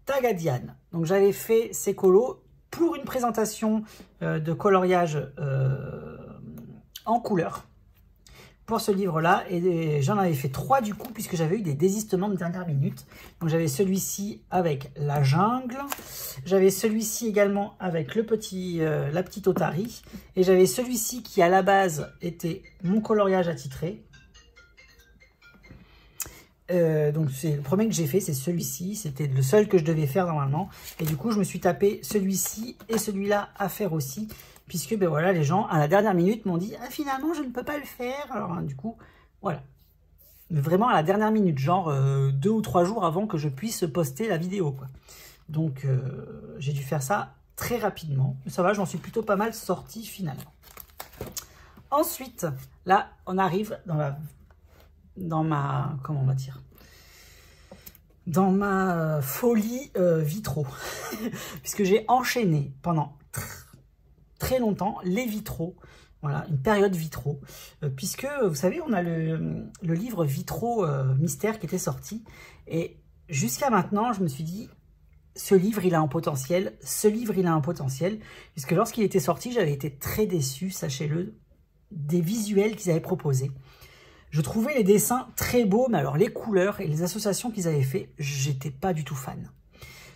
Speaker 1: Tagadian. Donc, j'avais fait ces colos pour une présentation de coloriage en couleur. Pour ce livre-là, et j'en avais fait 3 du coup, puisque j'avais eu des désistements de dernière minute. Donc j'avais celui-ci avec la jungle, j'avais celui-ci également avec la petite otarie, et j'avais celui-ci qui à la base était mon coloriage attitré. Donc c'est le premier que j'ai fait, c'est celui-ci, c'était le seul que je devais faire normalement. Et du coup je me suis tapé celui-ci et celui-là à faire aussi. Puisque ben voilà, les gens, à la dernière minute, m'ont dit « Ah, finalement, je ne peux pas le faire. » Alors, du coup, voilà. Mais vraiment à la dernière minute, genre 2 ou 3 jours avant que je puisse poster la vidéo, quoi. Donc, j'ai dû faire ça très rapidement. Mais ça va, j'en suis plutôt pas mal sorti finalement. Ensuite, là, on arrive dans ma comment on va dire, dans ma folie vitraux. Puisque j'ai enchaîné pendant très longtemps les vitraux, voilà, une période vitraux, puisque vous savez on a le livre vitraux mystère qui était sorti, et jusqu'à maintenant je me suis dit ce livre il a un potentiel, puisque lorsqu'il était sorti j'avais été très déçu, sachez-le, des visuels qu'ils avaient proposés. Je trouvais les dessins très beaux, mais alors les couleurs et les associations qu'ils avaient fait, j'étais pas du tout fan.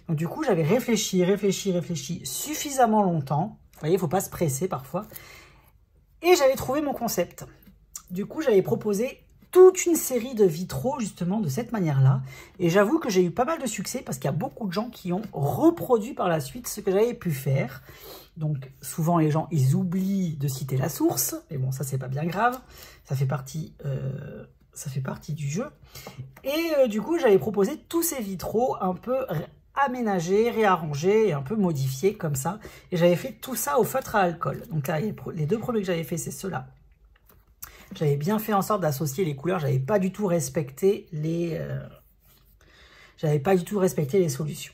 Speaker 1: Donc du coup j'avais réfléchi suffisamment longtemps. Vous voyez, il ne faut pas se presser parfois. Et j'avais trouvé mon concept. du coup, j'avais proposé toute une série de vitraux justement de cette manière-là. Et j'avoue que j'ai eu pas mal de succès parce qu'il y a beaucoup de gens qui ont reproduit par la suite ce que j'avais pu faire. Donc souvent les gens, ils oublient de citer la source. Mais bon, ça c'est pas bien grave. Ça fait partie du jeu. Et du coup, j'avais proposé tous ces vitraux un peu aménagés, réarrangés et un peu modifiés comme ça. Et j'avais fait tout ça au feutre à alcool. Donc là, les deux premiers que j'avais fait, c'est ceux-là. J'avais bien fait en sorte d'associer les couleurs. J'avais pas du tout respecté les solutions.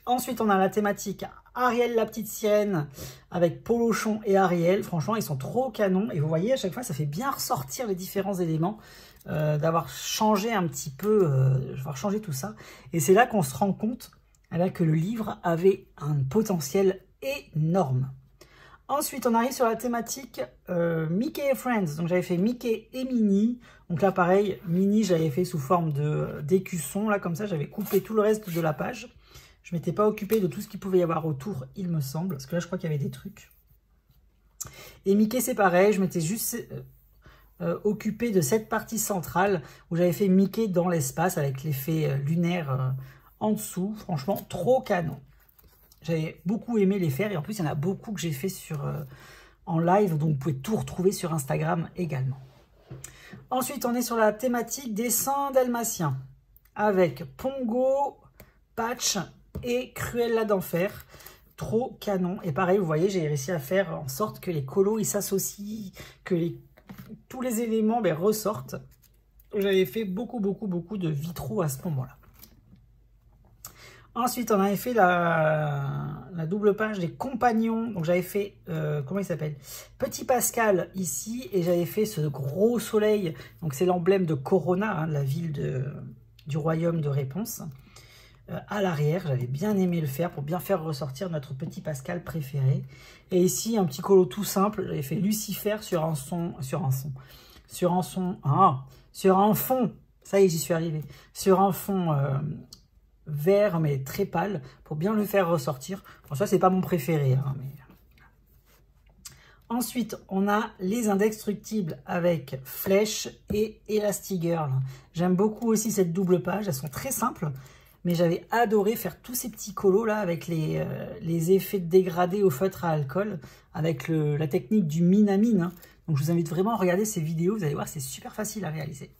Speaker 1: Ensuite, on a la thématique Ariel la petite sirène avec Polochon et Ariel. Franchement, ils sont trop canons. Et vous voyez, à chaque fois, ça fait bien ressortir les différents éléments, d'avoir changé un petit peu, d'avoir changé tout ça. Et c'est là qu'on se rend compte que le livre avait un potentiel énorme. Ensuite, on arrive sur la thématique Mickey et Friends. Donc, j'avais fait Mickey et Minnie. Donc là, pareil, Minnie, j'avais fait sous forme d'écusson. Là, comme ça, j'avais coupé tout le reste de la page. Je ne m'étais pas occupé de tout ce qu'il pouvait y avoir autour, il me semble. Parce que là, je crois qu'il y avait des trucs. Et Mickey, c'est pareil. Je m'étais juste occupé de cette partie centrale où j'avais fait Mickey dans l'espace avec l'effet lunaire en dessous. Franchement, trop canon. J'avais beaucoup aimé les faire et en plus, il y en a beaucoup que j'ai fait en live, donc vous pouvez tout retrouver sur Instagram également. Ensuite, on est sur la thématique des saints dalmatiens avec Pongo, Patch et Cruella d'Enfer. Trop canon. Et pareil, vous voyez, j'ai réussi à faire en sorte que les colos ils s'associent, que tous les éléments ressortent. J'avais fait beaucoup de vitraux à ce moment-là. Ensuite, on avait fait la double page des compagnons. Donc, j'avais fait, comment il s'appelle? Petit Pascal ici. Et j'avais fait ce gros soleil. Donc, c'est l'emblème de Corona, la ville du royaume de Réponse. À l'arrière, j'avais bien aimé le faire pour bien faire ressortir notre petit Pascal préféré. Et ici, un petit colo tout simple. J'avais fait Lucifer sur un fond. Ça y est, j'y suis arrivé. Sur un fond... vert mais très pâle pour bien le faire ressortir. Bon, ça c'est pas mon préféré mais... Ensuite on a les indestructibles avec Flèche et Elastigirl. J'aime beaucoup aussi cette double page, elles sont très simples mais j'avais adoré faire tous ces petits colos là avec les effets de dégradé au feutre à alcool avec la technique du mine. Donc je vous invite vraiment à regarder ces vidéos, vous allez voir c'est super facile à réaliser.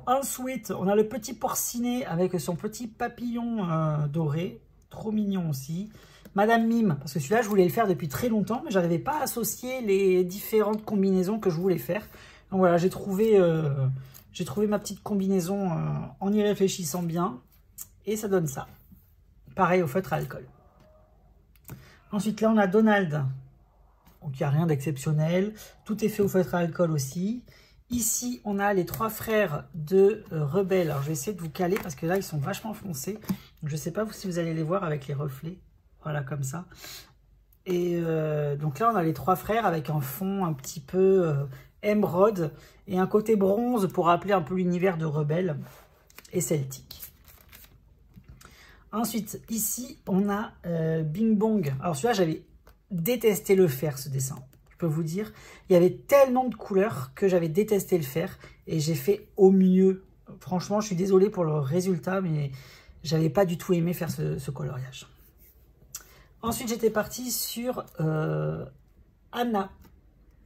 Speaker 1: Ensuite, on a le petit porcinet avec son petit papillon doré. Trop mignon aussi. Madame Mime, parce que celui-là, je voulais le faire depuis très longtemps, mais je n'arrivais pas à associer les différentes combinaisons que je voulais faire. Donc voilà, j'ai trouvé ma petite combinaison en y réfléchissant bien. Et ça donne ça. Pareil au feutre à alcool. Ensuite, là, on a Donald. Donc, il n'y a rien d'exceptionnel. Tout est fait au feutre à alcool aussi. Ici, on a les trois frères de Rebelle. Alors, je vais essayer de vous caler parce que là, ils sont vachement foncés. Donc, je ne sais pas si vous allez les voir avec les reflets. Voilà, comme ça. Et donc là, on a les trois frères avec un fond un petit peu émeraude et un côté bronze pour rappeler un peu l'univers de Rebelle et celtique. Ensuite, ici, on a Bing Bong. Alors, celui-là, j'avais détesté le faire, ce dessin. Je peux vous dire, il y avait tellement de couleurs que j'avais détesté le faire et j'ai fait au mieux. Franchement, je suis désolée pour le résultat, mais j'avais pas du tout aimé faire ce coloriage. Ensuite, j'étais partie sur Anna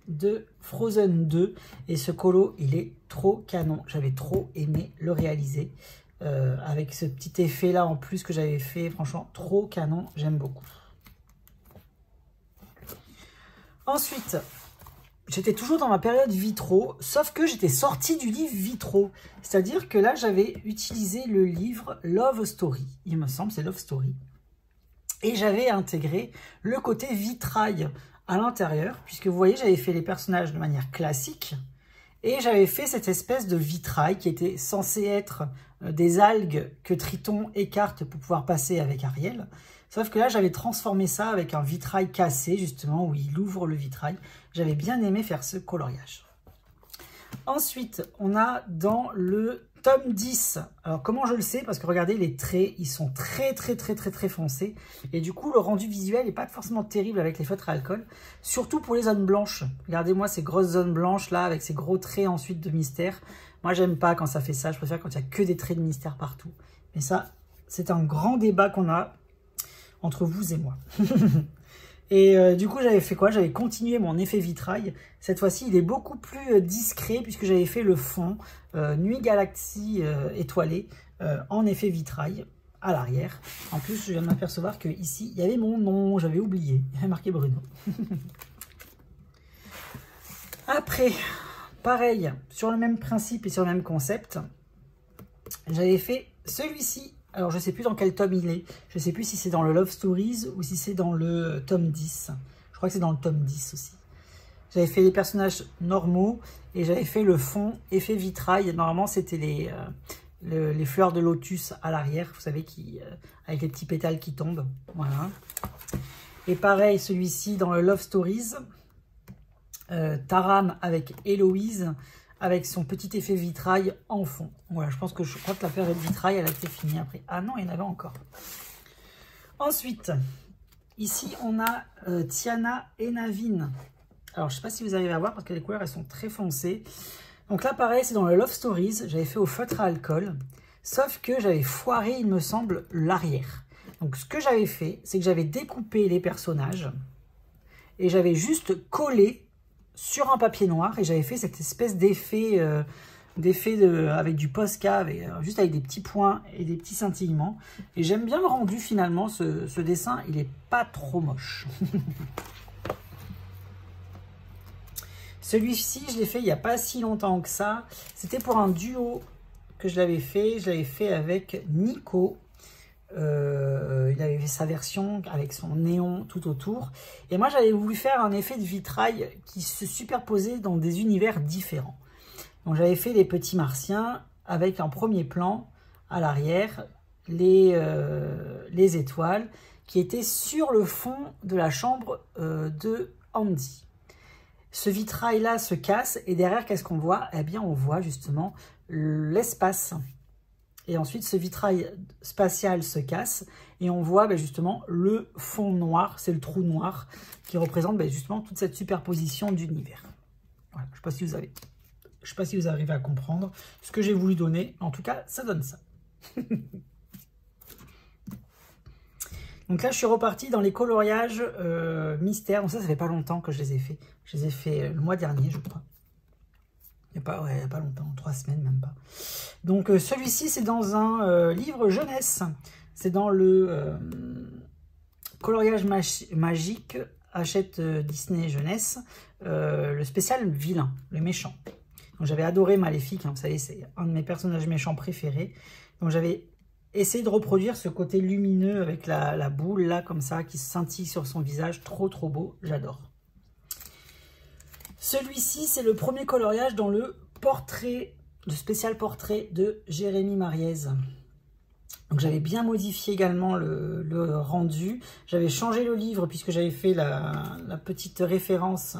Speaker 1: de Frozen 2 et ce colo, il est trop canon. J'avais trop aimé le réaliser avec ce petit effet là en plus que j'avais fait. Franchement, trop canon, j'aime beaucoup. Ensuite, j'étais toujours dans ma période vitraux, sauf que j'étais sortie du livre vitraux. C'est-à-dire que là, j'avais utilisé le livre Love Story. Il me semble, c'est Love Story. Et j'avais intégré le côté vitrail à l'intérieur, puisque vous voyez, j'avais fait les personnages de manière classique. Et j'avais fait cette espèce de vitrail qui était censé être des algues que Triton écarte pour pouvoir passer avec Ariel. Sauf que là, j'avais transformé ça avec un vitrail cassé, justement, où il ouvre le vitrail. J'avais bien aimé faire ce coloriage. Ensuite, on a dans le tome 10. Alors, comment je le sais? Parce que regardez, les traits, ils sont très foncés. Et du coup, le rendu visuel n'est pas forcément terrible avec les feutres à alcool. Surtout pour les zones blanches. Regardez-moi ces grosses zones blanches là, avec ces gros traits ensuite de mystère. Moi, j'aime pas quand ça fait ça. Je préfère quand il n'y a que des traits de mystère partout. Mais ça, c'est un grand débat qu'on a entre vous et moi. Et du coup, j'avais fait quoi? J'avais continué mon effet vitrail. Cette fois-ci, il est beaucoup plus discret puisque j'avais fait le fond Nuit Galaxie étoilée en effet vitrail à l'arrière. En plus, je viens de m'apercevoir que ici, il y avait mon nom. J'avais oublié. Il y avait marqué Bruno. Après, pareil, sur le même principe et sur le même concept, j'avais fait celui-ci. Alors, je ne sais plus dans quel tome il est. Je ne sais plus si c'est dans le Love Stories ou si c'est dans le tome 10. Je crois que c'est dans le tome 10 aussi. J'avais fait les personnages normaux et j'avais fait le fond effet vitrail. Normalement, c'était les fleurs de lotus à l'arrière, vous savez, avec les petits pétales qui tombent. Voilà. Et pareil, celui-ci dans le Love Stories. Taram avec Héloïse, avec son petit effet vitrail en fond. Voilà, je crois que la période vitrail, elle a été finie après. Ah non, il y en avait encore. Ensuite, ici, on a Tiana et Naveen. Alors, je ne sais pas si vous arrivez à voir, parce que les couleurs, elles sont très foncées. Donc là, pareil, c'est dans le Love Stories. J'avais fait au feutre à alcool. Sauf que j'avais foiré, il me semble, l'arrière. Donc, ce que j'avais fait, c'est que j'avais découpé les personnages. Et j'avais juste collé sur un papier noir et j'avais fait cette espèce d'effet avec du Posca, juste avec des petits points et des petits scintillements. Et j'aime bien le rendu finalement, ce dessin, il est pas trop moche. Celui-ci, je l'ai fait il n'y a pas si longtemps que ça. C'était pour un duo que je l'avais fait. Je l'avais fait avec Nico. Il avait fait sa version avec son néon tout autour. Et moi, j'avais voulu faire un effet de vitrail qui se superposait dans des univers différents. Donc, j'avais fait les petits martiens avec un premier plan à l'arrière, les étoiles qui étaient sur le fond de la chambre de Andy. Ce vitrail-là se casse et derrière, qu'est-ce qu'on voit? Eh bien, on voit justement l'espace. Et ensuite, ce vitrail spatial se casse et on voit justement le fond noir, c'est le trou noir qui représente justement toute cette superposition d'univers. Voilà, je ne sais pas si vous arrivez à comprendre ce que j'ai voulu donner. En tout cas, ça donne ça. Donc là, je suis reparti dans les coloriages mystères. Donc ça fait pas longtemps que je les ai faits. Je les ai faits le mois dernier, je crois. Il n'y a pas longtemps, 3 semaines même pas. Donc celui-ci, c'est dans un livre jeunesse. C'est dans le coloriage magique, achète Disney jeunesse, le spécial vilain, le méchant. Donc j'avais adoré Maléfique, hein, vous savez, c'est un de mes personnages méchants préférés. Donc j'avais essayé de reproduire ce côté lumineux avec la boule là, comme ça, qui scintille sur son visage. Trop beau, j'adore. Celui-ci, c'est le premier coloriage dans le spécial portrait de Jérémy Mariez. Donc j'avais bien modifié également le rendu. J'avais changé le livre puisque j'avais fait la petite référence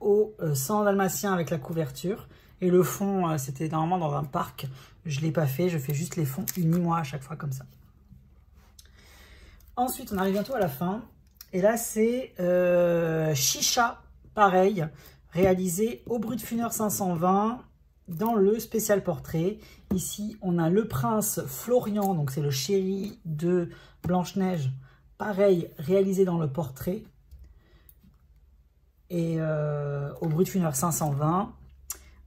Speaker 1: au 100 dalmatiens avec la couverture. Et le fond, c'était normalement dans un parc. Je ne l'ai pas fait, je fais juste les fonds unis moi à chaque fois comme ça. Ensuite, on arrive bientôt à la fin. Et là, c'est Chicha, pareil, réalisé au Brutfunner 520 dans le spécial portrait. Ici, on a le prince Florian, donc c'est le chéri de Blanche-Neige, pareil, réalisé dans le portrait. Et au Brutfunner 520.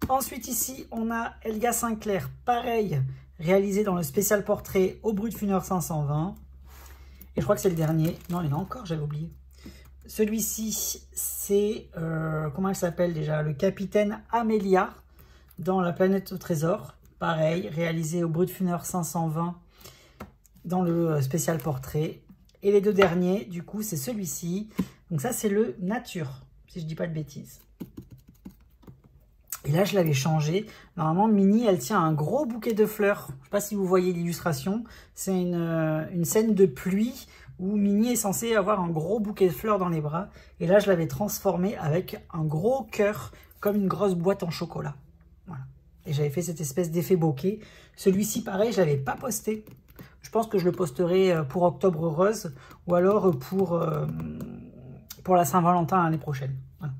Speaker 1: Ensuite, ici, on a Elga Sinclair, pareil, réalisé dans le spécial portrait au Brutfunner 520. Et je crois que c'est le dernier. Non, il y en a encore, j'avais oublié. Celui-ci, c'est, comment elle s'appelle déjà? Le capitaine Amelia dans La planète au trésor. Pareil, réalisé au Brutfunner 520 dans le spécial portrait. Et les deux derniers, du coup, c'est celui-ci. Donc ça, c'est le nature, si je ne dis pas de bêtises. Et là, je l'avais changé. Normalement, Minnie, elle tient un gros bouquet de fleurs. Je ne sais pas si vous voyez l'illustration. C'est une scène de pluie où Minnie est censée avoir un gros bouquet de fleurs dans les bras. Et là, je l'avais transformé avec un gros cœur, comme une grosse boîte en chocolat. Voilà. et j'avais fait cette espèce d'effet bokeh. Celui-ci, pareil, je l'avais pas posté. Je pense que je le posterai pour Octobre Rose ou alors pour la Saint-Valentin l'année prochaine. Voilà.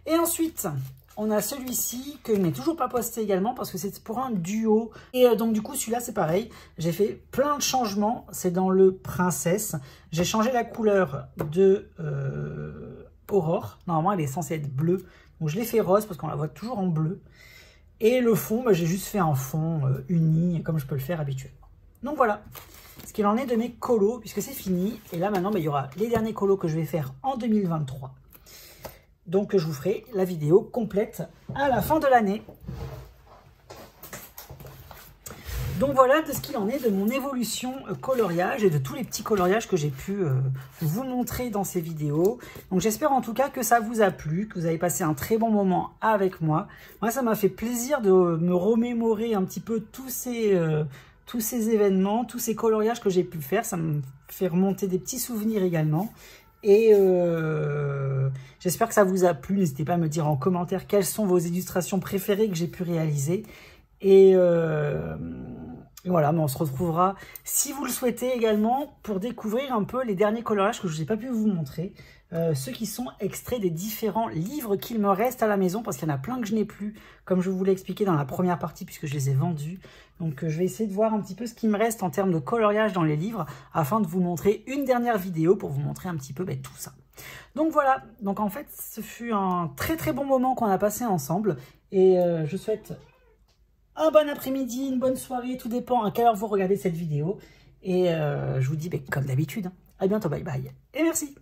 Speaker 1: Et ensuite, on a celui-ci que je n'ai toujours pas posté également parce que c'est pour un duo. Et donc du coup, celui-là, c'est pareil. J'ai fait plein de changements. C'est dans le Princesse. J'ai changé la couleur de Aurore. Normalement, elle est censée être bleue. Donc je l'ai fait rose parce qu'on la voit toujours en bleu. Et le fond, j'ai juste fait un fond uni comme je peux le faire habituellement. Donc voilà ce qu'il en est de mes colos puisque c'est fini. Et là maintenant, il y aura les derniers colos que je vais faire en 2023. Donc je vous ferai la vidéo complète à la fin de l'année. Donc voilà de ce qu'il en est de mon évolution coloriage et de tous les petits coloriages que j'ai pu vous montrer dans ces vidéos. Donc j'espère en tout cas que ça vous a plu, que vous avez passé un très bon moment avec moi. Moi ça m'a fait plaisir de me remémorer un petit peu tous ces événements, tous ces coloriages que j'ai pu faire. Ça me fait remonter des petits souvenirs également. Et j'espère que ça vous a plu. N'hésitez pas à me dire en commentaire quelles sont vos illustrations préférées que j'ai pu réaliser. Et voilà, mais on se retrouvera, si vous le souhaitez également, pour découvrir un peu les derniers coloriages que je n'ai pas pu vous montrer. Ceux qui sont extraits des différents livres qu'il me reste à la maison, parce qu'il y en a plein que je n'ai plus, comme je vous l'ai expliqué dans la première partie, puisque je les ai vendus. Donc je vais essayer de voir un petit peu ce qui me reste en termes de coloriage dans les livres, afin de vous montrer une dernière vidéo pour vous montrer un petit peu tout ça. Donc voilà, donc en fait, ce fut un très très bon moment qu'on a passé ensemble, et je souhaite un bon après-midi, une bonne soirée, tout dépend à quelle heure vous regardez cette vidéo. Et je vous dis, comme d'habitude, à bientôt, bye bye, et merci.